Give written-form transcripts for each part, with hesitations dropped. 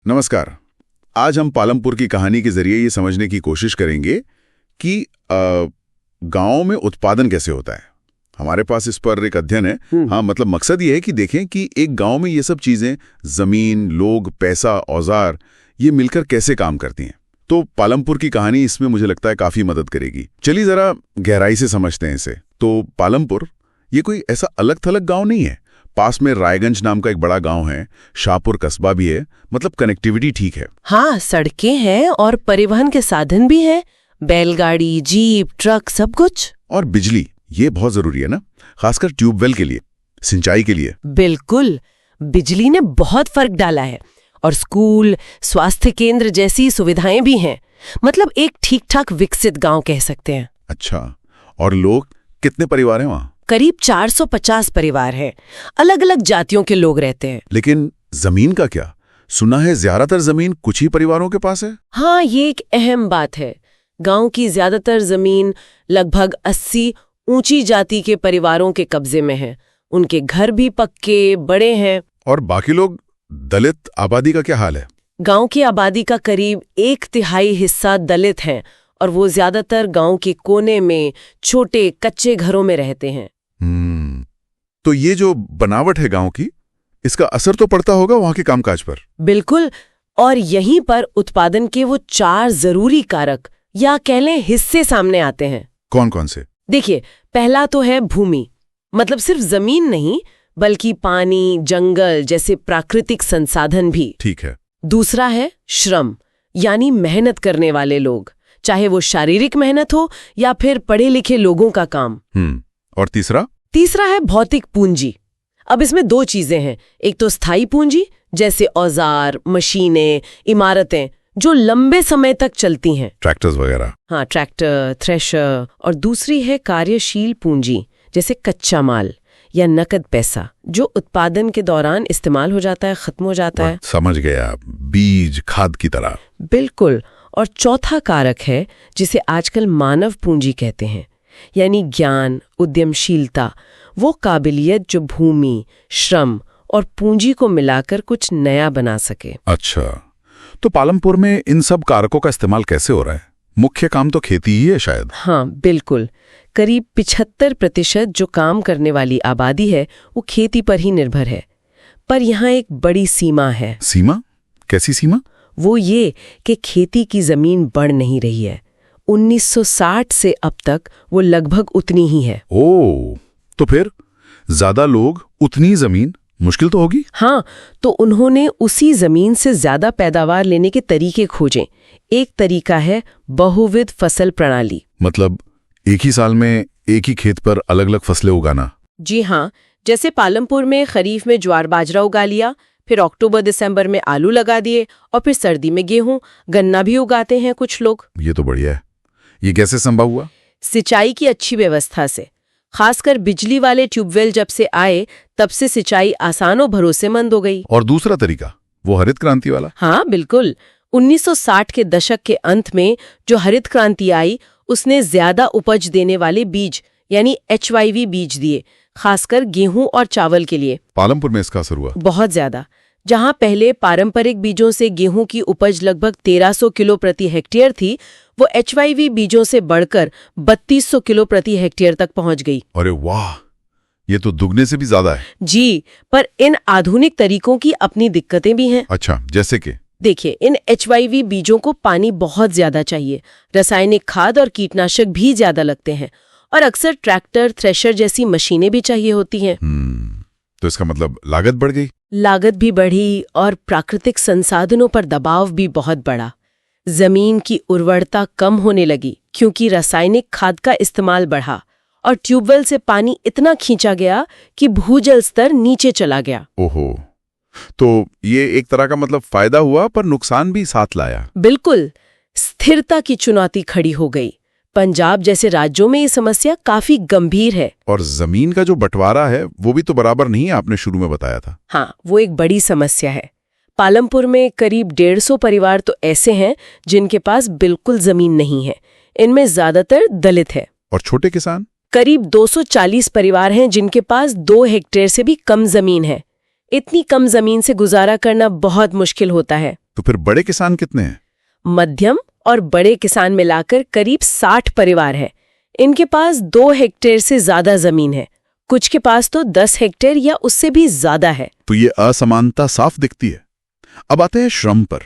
नमस्कार। आज हम पालमपुर की कहानी के जरिए ये समझने की कोशिश करेंगे कि गांव में उत्पादन कैसे होता है। हमारे पास इस पर एक अध्ययन है। हाँ, मतलब मकसद ये है कि देखें कि एक गांव में ये सब चीजें, जमीन, लोग, पैसा, औजार, ये मिलकर कैसे काम करती हैं। तो पालमपुर की कहानी इसमें मुझे लगता है काफी मदद करेगी। चलिए जरा गहराई से समझते हैं इसे। तो पालमपुर ये कोई ऐसा अलग थलग गांव नहीं है। पास में रायगंज नाम का एक बड़ा गांव है, शाहपुर कस्बा भी है, मतलब कनेक्टिविटी ठीक है। हाँ, सड़कें हैं और परिवहन के साधन भी हैं, बैलगाड़ी, जीप, ट्रक, सब कुछ। और बिजली, ये बहुत जरूरी है ना, खासकर ट्यूबवेल के लिए, सिंचाई के लिए। बिल्कुल, बिजली ने बहुत फर्क डाला है। और स्कूल, स्वास्थ्य केंद्र जैसी सुविधाएं भी हैं। मतलब एक ठीक ठाक विकसित गांव कह सकते हैं। अच्छा, और लोग कितने परिवार हैं वहाँ? करीब 450 परिवार हैं। अलग अलग जातियों के लोग रहते हैं। लेकिन जमीन का क्या? सुना है ज्यादातर जमीन कुछ ही परिवारों के पास है। हाँ, ये एक अहम बात है। गांव की ज्यादातर जमीन लगभग 80 ऊंची जाति के परिवारों के कब्जे में है। उनके घर भी पक्के बड़े हैं। और बाकी लोग, दलित आबादी का क्या हाल है? गांव की आबादी का करीब 1/3 हिस्सा दलित हैं और वो ज्यादातर गांव के कोने में छोटे कच्चे घरों में रहते हैं। तो ये जो बनावट है गांव की, इसका असर तो पड़ता होगा वहां के कामकाज पर। बिल्कुल, और यहीं पर उत्पादन के वो 4 जरूरी कारक या कह लें हिस्से सामने आते हैं। कौन कौन से? देखिए, पहला तो है भूमि। मतलब सिर्फ जमीन नहीं, बल्कि पानी, जंगल जैसे प्राकृतिक संसाधन भी। ठीक है। दूसरा है श्रम, यानी मेहनत करने वाले लोग, चाहे वो शारीरिक मेहनत हो या फिर पढ़े लिखे लोगों का काम। और तीसरा है भौतिक पूंजी। अब इसमें 2 चीजें हैं। एक तो स्थायी पूंजी, जैसे औजार, मशीनें, इमारतें जो लंबे समय तक चलती हैं, ट्रैक्टर्स वगैरह। हाँ, ट्रैक्टर, थ्रेशर। और दूसरी है कार्यशील पूंजी, जैसे कच्चा माल या नकद पैसा, जो उत्पादन के दौरान इस्तेमाल हो जाता है, खत्म हो जाता है। समझ गया, बीज, खाद की तरह। बिल्कुल। और चौथा कारक है जिसे आजकल मानव पूंजी कहते हैं, यानी ज्ञान, उद्यमशीलता, वो काबिलियत जो भूमि, श्रम और पूंजी को मिलाकर कुछ नया बना सके। अच्छा, तो पालमपुर में इन सब कारकों का इस्तेमाल कैसे हो रहा है? मुख्य काम तो खेती ही है शायद। हाँ, बिल्कुल। करीब 75% जो काम करने वाली आबादी है वो खेती पर ही निर्भर है। पर यहाँ एक बड़ी सीमा है। सीमा? कैसी सीमा? वो ये कि खेती की जमीन बढ़ नहीं रही है। 1960 से अब तक वो लगभग उतनी ही है। ओह, तो फिर ज्यादा लोग, उतनी जमीन, मुश्किल तो होगी। हाँ, तो उन्होंने उसी जमीन से ज्यादा पैदावार लेने के तरीके खोजे। एक तरीका है बहुविध फसल प्रणाली। मतलब एक ही साल में एक ही खेत पर अलग अलग फसलें उगाना। जी हाँ, जैसे पालमपुर में खरीफ में ज्वार बाजरा उगा लिया, फिर अक्टूबर दिसंबर में आलू लगा दिए, और फिर सर्दी में गेहूं, गन्ना भी उगाते हैं कुछ लोग। ये तो बढ़िया है। ये कैसे संभव हुआ? सिंचाई की अच्छी व्यवस्था से। खासकर बिजली वाले ट्यूबवेल जब से आए, तब से सिंचाई आसान और भरोसेमंद हो गई। और दूसरा तरीका, वो हरित क्रांति वाला। हाँ, बिल्कुल। 1960 के दशक के अंत में जो हरित क्रांति आई, उसने ज्यादा उपज देने वाले बीज यानी HYV बीज दिए, खासकर गेहूं और चावल के लिए। पालमपुर में इसका असर हुआ बहुत ज्यादा। जहां पहले पारंपरिक बीजों से गेहूं की उपज लगभग 1300 किलो प्रति हेक्टेयर थी, वो HYV बीजों से बढ़कर 3200 किलो प्रति हेक्टेयर तक पहुंच गई। अरे वाह, ये तो दुगने से भी ज्यादा है। जी, पर इन आधुनिक तरीकों की अपनी दिक्कतें भी हैं। अच्छा, जैसे कि? देखिए, इन HYV बीजों को पानी बहुत ज्यादा चाहिए, रासायनिक खाद और कीटनाशक भी ज्यादा लगते हैं, और अक्सर ट्रैक्टर, थ्रेशर जैसी मशीनें भी चाहिए होती हैं। तो इसका मतलब लागत बढ़ गई। लागत भी बढ़ी और प्राकृतिक संसाधनों पर दबाव भी बहुत बढ़ा। जमीन की उर्वरता कम होने लगी क्योंकि रासायनिक खाद का इस्तेमाल बढ़ा, और ट्यूबवेल से पानी इतना खींचा गया कि भूजल स्तर नीचे चला गया। ओहो, तो ये एक तरह का मतलब फायदा हुआ, पर नुकसान भी साथ लाया। बिल्कुल, स्थिरता की चुनौती खड़ी हो गई। पंजाब जैसे राज्यों में ये समस्या काफी गंभीर है। और जमीन का जो बंटवारा है वो भी तो बराबर नहीं है, आपने शुरू में बताया था। हाँ, वो एक बड़ी समस्या है। पालमपुर में करीब 150 परिवार तो ऐसे हैं जिनके पास बिल्कुल जमीन नहीं है। इनमें ज्यादातर दलित है। और छोटे किसान? करीब 240 परिवार हैं जिनके पास 2 हेक्टेयर से भी कम जमीन है। इतनी कम जमीन से गुजारा करना बहुत मुश्किल होता है। तो फिर बड़े किसान कितने हैं? मध्यम और बड़े किसान मिलाकर करीब 60 परिवार है। इनके पास 2 हेक्टेयर से ज्यादा जमीन है, कुछ के पास तो 10 हेक्टेयर या उससे भी ज्यादा है। तो ये असमानता साफ दिखती है। अब आते हैं श्रम पर।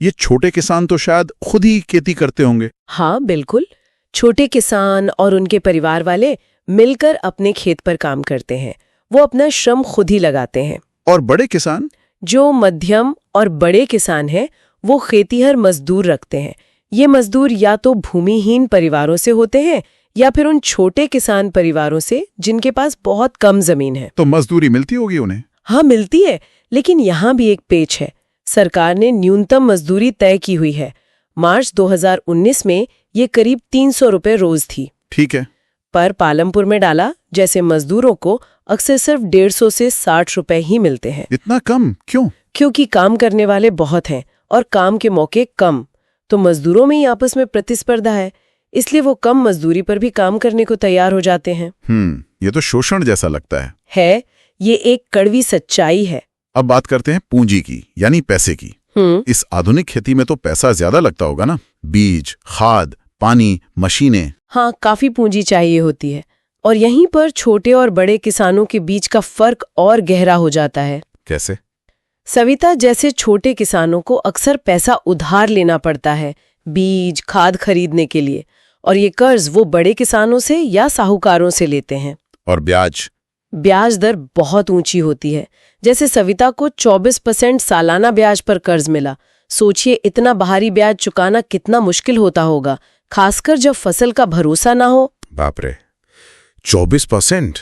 ये छोटे किसान तो शायद खुद ही खेती करते होंगे। हाँ बिल्कुल, छोटे किसान और उनके परिवार वाले मिलकर अपने खेत पर काम करते हैं। वो अपना श्रम खुद ही लगाते हैं। और बड़े किसान? जो मध्यम और बड़े किसान हैं, वो खेतीहर मजदूर रखते हैं। ये मजदूर या तो भूमिहीन परिवारों से होते हैं या फिर उन छोटे किसान परिवारों से जिनके पास बहुत कम जमीन है। तो मजदूरी मिलती होगी उन्हें? हाँ मिलती है, लेकिन यहाँ भी एक पेच है। सरकार ने न्यूनतम मजदूरी तय की हुई है। मार्च 2019 में ये करीब 300 रुपए रोज थी। ठीक है। पर पालमपुर में डाला जैसे मजदूरों को अक्सर सिर्फ 150 से 60 रुपए ही मिलते हैं। इतना कम क्यों? क्योंकि काम करने वाले बहुत हैं और काम के मौके कम, तो मजदूरों में ही आपस में प्रतिस्पर्धा है, इसलिए वो कम मजदूरी पर भी काम करने को तैयार हो जाते हैं। ये तो शोषण जैसा लगता है, ये एक कड़वी सच्चाई है। अब बात करते हैं पूंजी की, यानी पैसे की। इस आधुनिक खेती में तो पैसा ज्यादा लगता होगा ना? बीज, खाद, पानी, मशीनें। हाँ, काफी पूंजी चाहिए होती है। और यहीं पर छोटे और बड़े किसानों के बीच का फर्क और गहरा हो जाता है। कैसे? सविता जैसे छोटे किसानों को अक्सर पैसा उधार लेना पड़ता है बीज, खाद खरीदने के लिए, और ये कर्ज वो बड़े किसानों से या साहूकारों से लेते हैं। और ब्याज दर बहुत ऊंची होती है। जैसे सविता को 24% सालाना ब्याज पर कर्ज मिला। सोचिए, इतना भारी ब्याज चुकाना कितना मुश्किल होता होगा, खासकर जब फसल का भरोसा ना हो। बाप रे, 24%?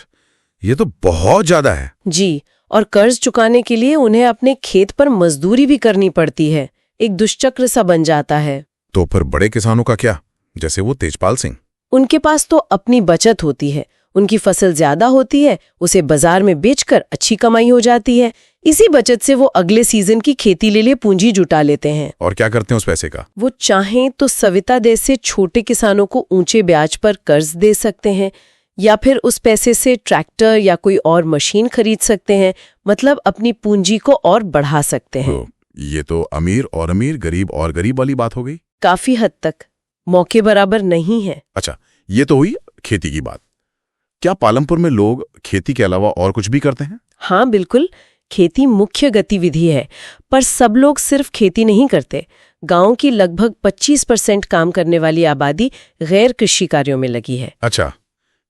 ये तो बहुत ज्यादा है। जी, और कर्ज चुकाने के लिए उन्हें अपने खेत पर मजदूरी भी करनी पड़ती है। एक दुष्चक्र सा बन जाता है। तो फिर बड़े किसानों का क्या, जैसे वो तेजपाल सिंह? उनके पास तो अपनी बचत होती है। उनकी फसल ज्यादा होती है, उसे बाजार में बेचकर अच्छी कमाई हो जाती है। इसी बचत से वो अगले सीजन की खेती ले लिए पूंजी जुटा लेते हैं। और क्या करते हैं उस पैसे का? वो चाहें तो सविता जैसे छोटे किसानों को ऊंचे ब्याज पर कर्ज दे सकते हैं, या फिर उस पैसे से ट्रैक्टर या कोई और मशीन खरीद सकते हैं। मतलब अपनी पूंजी को और बढ़ा सकते हैं। ये तो अमीर और अमीर, गरीब और गरीब वाली बात हो गई। काफी हद तक मौके बराबर नहीं है। अच्छा, ये तो हुई खेती की बात। क्या पालमपुर में लोग खेती के अलावा और कुछ भी करते हैं? हाँ बिल्कुल, खेती मुख्य गतिविधि है, पर सब लोग सिर्फ खेती नहीं करते। गांव की लगभग 25% काम करने वाली आबादी गैर कृषि कार्यों में लगी है। अच्छा,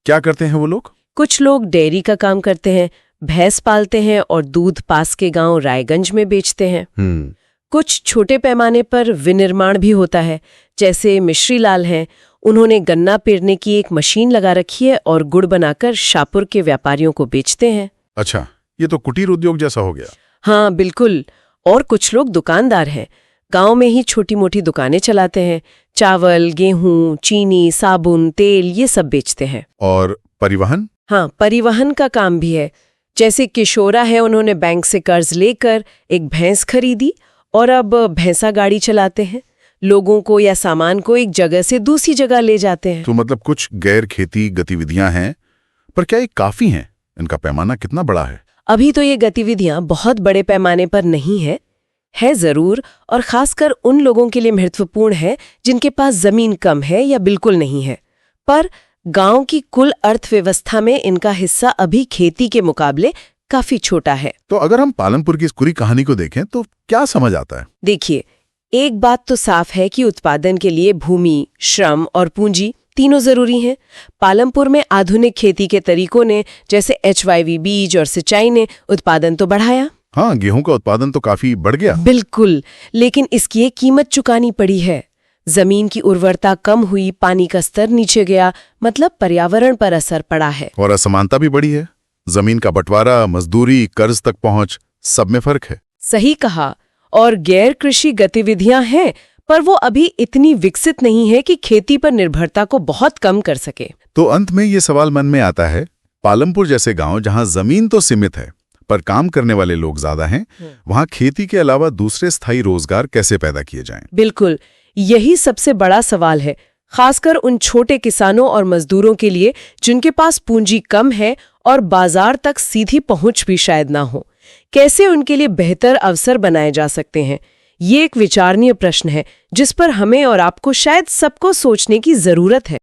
क्या करते हैं वो लोग? कुछ लोग डेयरी का काम करते हैं, भैंस पालते हैं और दूध पास के गांव रायगंज में बेचते हैं। कुछ छोटे पैमाने पर विनिर्माण भी होता है, जैसे मिश्री लाल हैं। उन्होंने गन्ना पेरने की एक मशीन लगा रखी है और गुड़ बनाकर शाहपुर के व्यापारियों को बेचते हैं। अच्छा, ये तो कुटीर उद्योग जैसा हो गया। हाँ बिल्कुल। और कुछ लोग दुकानदार हैं, गांव में ही छोटी मोटी दुकानें चलाते हैं। चावल, गेहूं, चीनी, साबुन, तेल, ये सब बेचते हैं। और परिवहन? हाँ, परिवहन का काम भी है। जैसे किशोरा है, उन्होंने बैंक से कर्ज लेकर एक भैंस खरीदी और अब भैंसा गाड़ी चलाते हैं। लोगों को या सामान को एक जगह से दूसरी जगह ले जाते हैं। तो मतलब कुछ गैर खेती गतिविधियां हैं, पर क्या ये काफी हैं? इनका पैमाना कितना बड़ा है? अभी तो ये गतिविधियां बहुत बड़े पैमाने पर नहीं है जरूर, और खासकर उन लोगों के लिए महत्वपूर्ण है जिनके पास जमीन कम है या बिल्कुल नहीं है। पर गांव की कुल अर्थव्यवस्था में इनका हिस्सा अभी खेती के मुकाबले काफी छोटा है। तो अगर हम पालमपुर की इस पूरी कहानी को देखें तो क्या समझ आता है? देखिए, एक बात तो साफ है कि उत्पादन के लिए भूमि, श्रम और पूंजी तीनों जरूरी हैं। पालमपुर में आधुनिक खेती के तरीकों ने, जैसे HYV बीज और सिंचाई ने, उत्पादन तो बढ़ाया। हाँ, गेहूं का उत्पादन तो काफी बढ़ गया। बिल्कुल, लेकिन इसकी एक कीमत चुकानी पड़ी है। जमीन की उर्वरता कम हुई, पानी का स्तर नीचे गया, मतलब पर्यावरण पर असर पड़ा है। और असमानता भी बढ़ी है। जमीन का बंटवारा, मजदूरी, कर्ज तक पहुंच, सब में फर्क है। सही कहा। और गैर कृषि गतिविधियां हैं, पर वो अभी इतनी विकसित नहीं है कि खेती पर निर्भरता को बहुत कम कर सके। तो अंत में ये सवाल मन में आता है, पालमपुर जैसे गांव जहां जमीन तो सीमित है पर काम करने वाले लोग ज्यादा हैं, वहां खेती के अलावा दूसरे स्थायी रोजगार कैसे पैदा किए जाएं? बिल्कुल, यही सबसे बड़ा सवाल है, खासकर उन छोटे किसानों और मजदूरों के लिए जिनके पास पूंजी कम है और बाजार तक सीधी पहुंच भी शायद ना हो। कैसे उनके लिए बेहतर अवसर बनाए जा सकते हैं, ये एक विचारणीय प्रश्न है जिस पर हमें और आपको शायद सबको सोचने की जरूरत है।